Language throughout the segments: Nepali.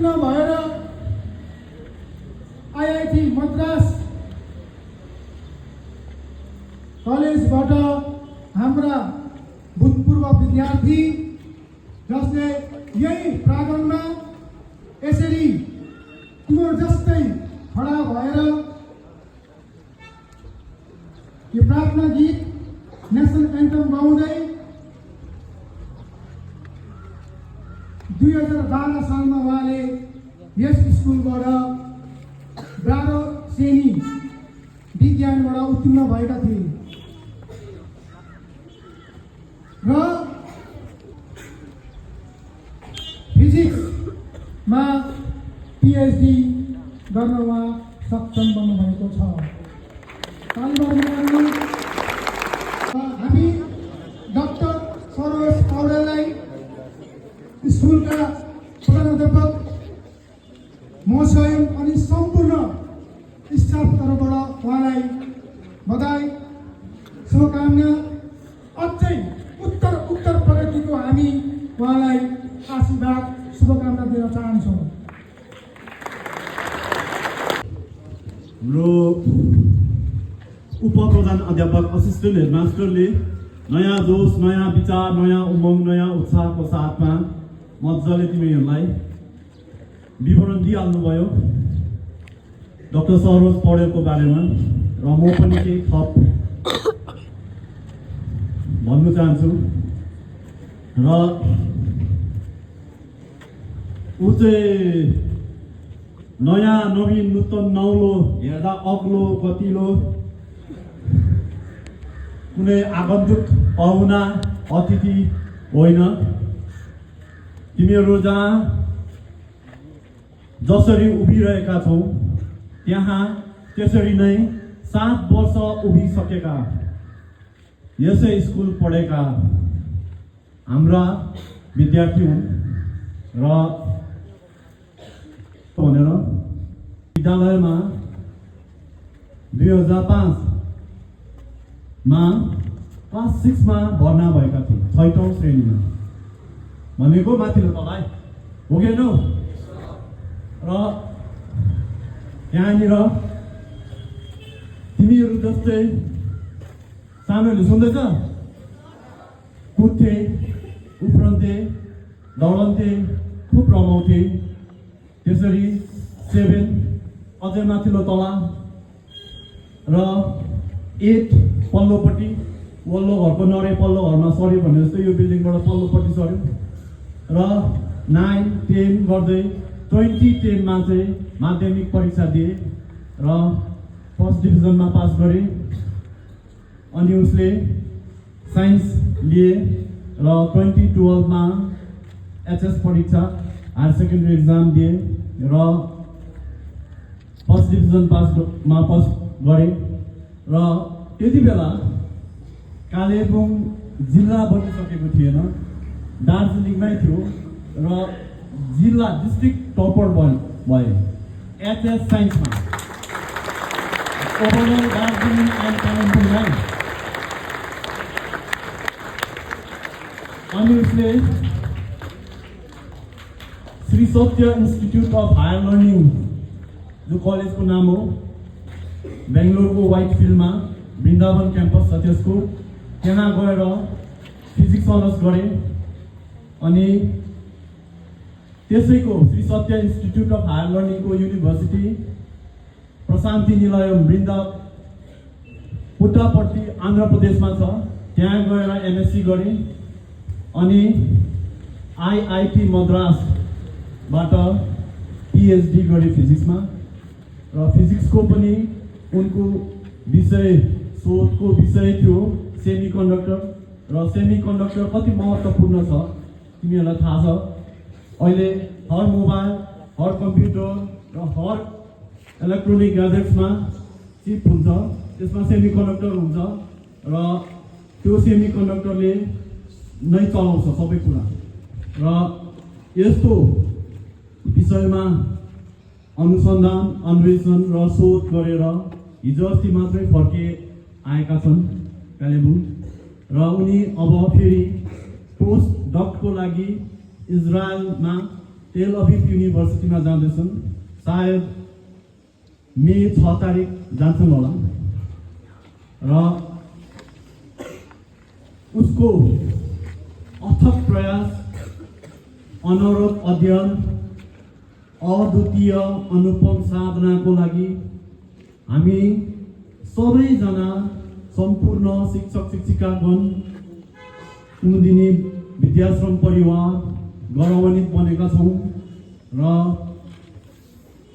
उत्तीर्ण भएर आईआईटी मद्रास कलेजबाट हाम्रा भूतपूर्व विद्यार्थी जसले यही प्राङ्गणमा यसरी तिम्रो जस्तै खडा भएर यो प्रार्थना गीत नेसनल एन्थम गाउँदै 2012 सालमा उहाँले यस स्कुलबाट 12 श्रेणी विज्ञानबाट उत्तीर्ण भएका थिए र फिजिक्समा पिएचडी गर्न उहाँ सक्षम बन्नुभएको छ। हामी डाक्टर सरोज पौडेललाई स्कुलका प्रधानाध्यापक महाशय अनि सम्पूर्ण स्टाफ तर्फबाट उहाँलाई बधाई शुभकामना। अझै उत्तर प्रगतिको हामी उहाँलाई आशीर्वाद शुभकामना दिन चाहन्छौँ। हाम्रो उपप्रधान अध्यापक असिस्टेन्ट हेडमास्टरले नयाँ जोस, नयाँ विचार, नयाँ उमङ्ग, नयाँ उत्साहको साथमा मजाले तिमीहरूलाई विवरण दिइहाल्नुभयो डाक्टर सरोज पौडेलको बारेमा। र म पनि केही थप भन्न चाहन्छु। र ऊ चाहिँ नयाँ नवीन नूतन नौलो हेर्दा अग्लो गतिलो कुनै आगन्तुक पाहुना अतिथि होइन। तिमीहरू जहाँ जसरी उभिरहेका छौ त्यहाँ त्यसरी नै 7 वर्ष उभिसकेका यसै स्कुल पढेका हाम्रा विद्यार्थी हुन्। र भनेर विद्यालयमा 2005 मा क्लास 6 मा भर्ना भएका थिए, 6औं श्रेणीमा। भनेको माथिल्लो तलाई हो कि होइन? र यहाँनिर तिमीहरू जस्तै सानोले सुन्दैछ, कुद्थे, उफ्रन्थे, दौडन्थे, खुब रमाउँथे। त्यसरी 7 अझै माथिल्लो तला र 8 पल्लोपट्टि, वल्लो घरको नरे पल्लो घरमा सर्यो भने जस्तै यो बिल्डिङबाट पल्लोपट्टि सर्यो। र 9, 10 गर्दै 2010 मा चाहिँ माध्यमिक परीक्षा दिए र फर्स्ट डिभिजनमा पास गरे। अनि उसले साइन्स लिए र 2012 मा एचएस परीक्षा हायर सेकेन्डरी एक्जाम दिए र फर्स्ट डिभिजन पास गरे। र त्यति बेला कालेबुङ जिल्ला बनिसकेको थिएन, दार्जिलिङमै थियो र जिल्ला डिस्ट्रिक्ट टपर भए एचएस साइन्समा। ओभरअल दार्जिलिङ एन्ड कालिम्पोङमा। अनि उसले Shri Sathya institute of higher learning जो कलेजको नाम हो, बेङ्गलोरको व्हाइट फिल्डमा वृन्दावन क्याम्पस छ त्यसको, त्यहाँ गएर फिजिक्स अनर्स गरे। अनि त्यसैको Shri Sathya institute of higher लर्निङको युनिभर्सिटी प्रशान्ति निलयम पुट्टापट्टि आन्ध्र प्रदेशमा छ, त्यहाँ गएर एमएससी गरे। अनि आईआईटी मद्रासबाट पिएचडी गरे फिजिक्समा। र फिजिक्सको पनि उनको विषय, शोधको विषय थियो सेमी कन्डक्टर। र सेमी कन्डक्टर कति महत्त्वपूर्ण छ तिमीहरूलाई थाहा छ। अहिले हर मोबाइल, हर कम्प्युटर र हर इलेक्ट्रोनिक ग्याजेट्समा चिप हुन्छ, त्यसमा सेमी कन्डक्टर हुन्छ र त्यो सेमी कन्डक्टरले नै चलाउँछ सबै कुरा। र यस्तो विषयमा अनुसन्धान, अन्वेषण र शोध गरेर हिजो अस्ति मात्रै आएका छन् कालेबुङ। र उनी अब फेरि पोस्ट डक्टको लागि इजरायलमा टेल अभिभ युनिभर्सिटीमा जाँदैछन्। सायद मे 6 तारिक जान्छन् होला र उसको अथक प्रयास, अनवरत अध्ययन, अद्वितीय अनुपम साधनाको लागि हामी सबैजना सम्पूर्ण शिक्षक शिक्षिकागण, कुमुदिनी विद्याश्रम परिवार गौरवान्वित बनेका छौँ र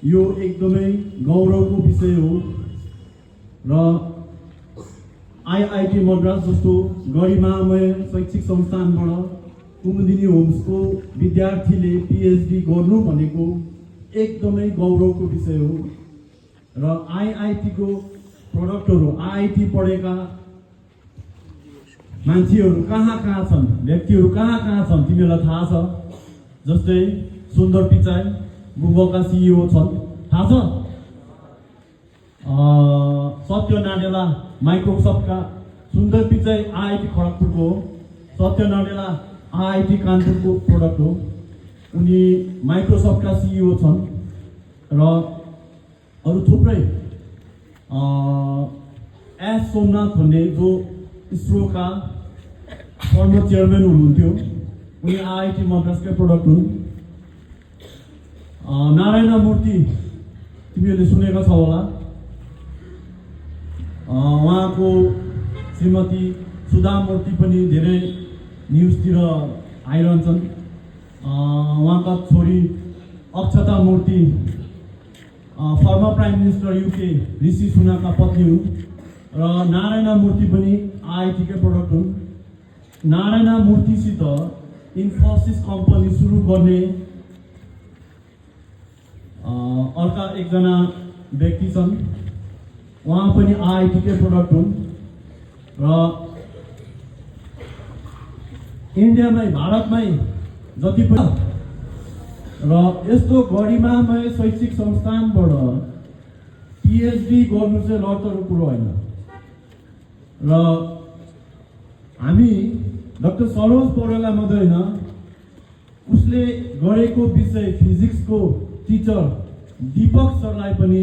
यो एकदमै गौरवको विषय हो र आइआइटी मद्रास जस्तो गरिमामय शैक्षिक संस्थानबाट कुमुदिनी होम्सको विद्यार्थीले पिएचडी गर्नु भनेको एकदमै गौरवको विषय हो र आइआइटीको प्रडक्टहरू, आइआइटी पढेका मान्छेहरू कहाँ कहाँ छन्, व्यक्तिहरू कहाँ कहाँ छन् तिमीहरूलाई थाहा छ? जस्तै सुन्दर पिचाई गुगलका सिइओ छन्, थाहा छ? सत्य नाडेला माइक्रोसफ्टका, सुन्दर पिचाई आइआइटी खडगपुरको हो, सत्य नाडेला आइआइटी कानपुरको प्रोडक्ट हो। उनी माइक्रोसफ्टका सिइओ छन् र अरू थुप्रै एस सोमनाथ भन्ने जो इसरोका फर्मर चेयरम्यान हुनुहुन्थ्यो, उनी आइआइटी मद्रासकै प्रोडक्ट हुन्। नारायण मूर्ति तिमीहरूले सुनेका छौ होला, उहाँको श्रीमती सुधा मूर्ति पनि धेरै न्युजतिर आइरहन्छन्। उहाँका छोरी अक्षता मूर्ति फर्मर प्राइम मिनिस्टर युके ऋषि सुनाकका पत्नी हुन् र नारायण मूर्ति पनि आइआइटीकै प्रोडक्ट हुन्। नारायण मूर्तिसित इन्फोसिस कम्पनी सुरु गर्ने अर्का एकजना व्यक्ति छन्, उहाँ पनि आइआइटीकै प्रोडक्ट हुन् र इन्डियामै, भारतमै जति पनि र यस्तो गरिमामय शैक्षिक संस्थानबाट पिएचडी गर्नु चाहिँ लटरको कुरो होइन र हामी डाक्टर सरोज पौडेललाई मात्रै होइन, उसले गरेको विषय फिजिक्सको टिचर दीपक सरलाई पनि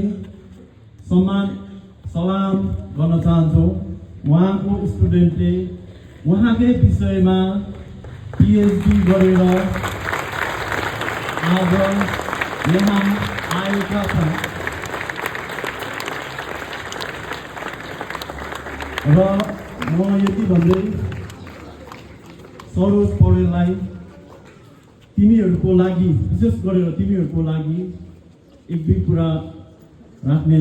सम्मान सलाम गर्न चाहन्छौँ। उहाँको स्टुडेन्टले उहाँकै विषयमा पिएचडी गरेर आज यहाँ आएका छन् र म यति भन्दै सरोज पौडेललाई तिमीहरूको लागि, विशेष गरेर तिमीहरूको लागि एक दुई कुरा राख्ने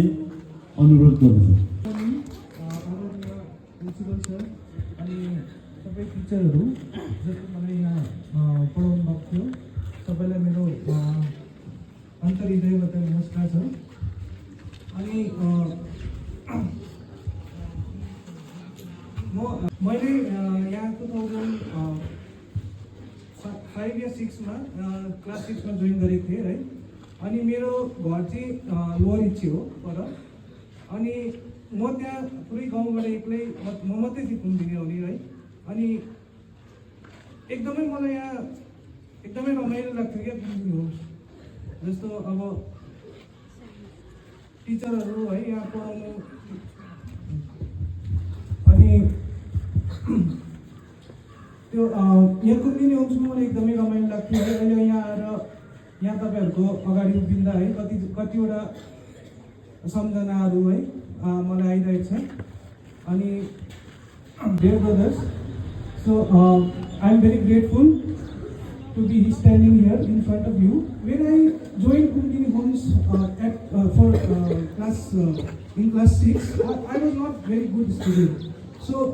अनुरोध गर्दछु। प्रिन्सिपल सर अनि सबै टिचरहरू जसले मलाई यहाँ पढाउनु भएको थियो, सबैलाई मेरो अन्तर्हृदयबाट नमस्कार छ। अनि मैले यहाँ 2005 या 6मा क्लास 6मा जोइन गरेको थिएँ है। अनि मेरो घर चाहिँ लोवर इच्छी हो पर, अनि म त्यहाँ पुरै गाउँबाट एक्लै म मात्रै थिएँ कुमुदिनी आउने है। अनि एकदमै मलाई यहाँ एकदमै रमाइलो लाग्थ्यो क्या कुमुदिनी होम्स जस्तो। अब टिचरहरू है यहाँ पढाउनु, अनि त्यो यहाँ कुमुदिनी होम्समा मलाई एकदमै रमाइलो लाग्थ्यो है। अहिले यहाँ आएर यहाँ तपाईँहरूको अगाडि उभिँदा है कतिवटा सम्झनाहरू है मलाई आइरहेको छ। अनि dear brothers, so I am very grateful to be standing here in front of you. When I joined Kumudiनी Homes in class 6, I was not very good student. So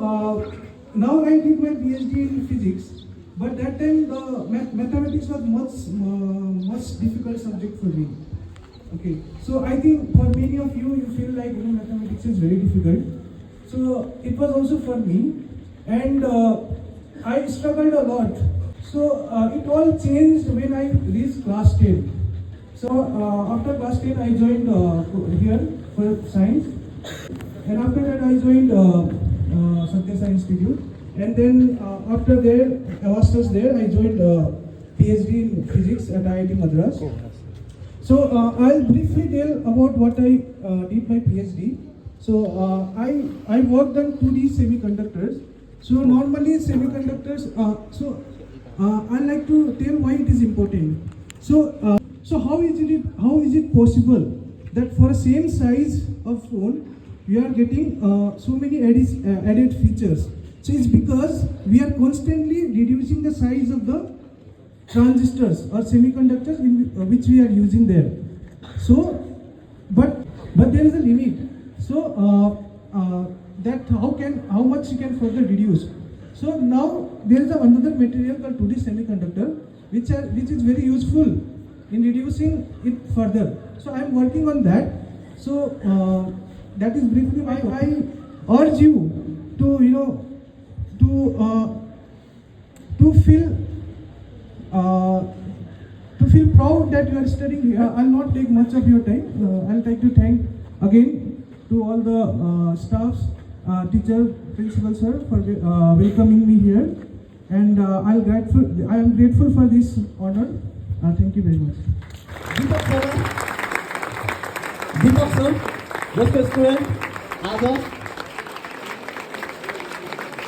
now I did my PhD in physics, but that time the mathematics was much difficult subject for me. Okay, so I think for many of you, you feel like mathematics is very difficult. So it was also for me, and I struggled a lot. So it all changed when I reached class 10. So after class 10, I joined here for science, and after that I joined Satya Science Institute, and then after there, masters there, I joined PhD in physics at IIT Madras. So I'll briefly tell about what I did my PhD. So I worked on 2D semiconductors. So normally semiconductors. I like to tell why it is important. So how is it possible that for same size of phone we are getting so many added features? So it's because we are constantly reducing the size of the transistors or semiconductors which we are using there. So, but there is a limit. So that how much you can further reduce. So now there is another material called 2D semiconductor which is very useful in reducing it further. So I am working on that. So that is briefly why I urge you to feel proud that you are studying here. I'll not take much of your time. I'll like to thank again to all the staffs, teacher, principal sir for welcoming me here, and I am grateful for this honor. Thank you very much. Deepak sir, जसको स्टुडेन्ट आज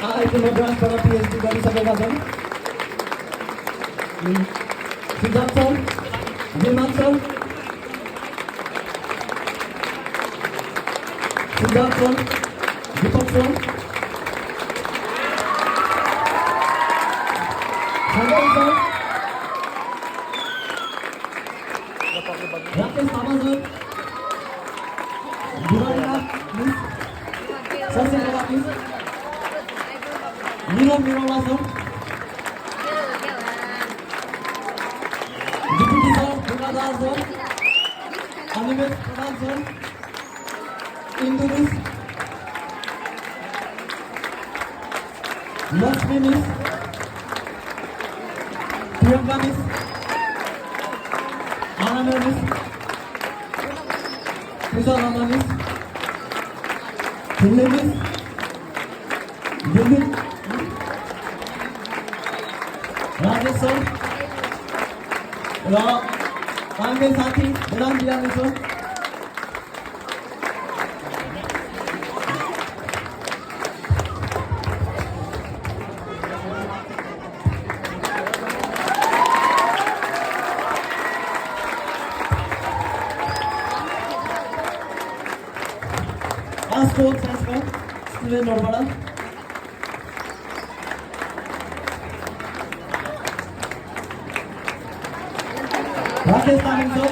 आइआइटी मद्रासबाट पिएचडी गरिसकेका छन्। Siddharth sir, Nirman sir, Siddharth sir, Deepak sir, Sanjay sir, Rakesh Thapa sir, Mirola sir, Deputy sir, Bunadar sir, Animate Pradhan sir, Induris, Lakshmi miss, Priyanka miss, Ananda miss, Puja Rama miss, Chille miss, Dilip, Rajesh sir र काङ्गे साथी बेदान बिरामी सर आजको साइन्सका स्टुडेन्टहरूबाट राकेश तामाङ सर,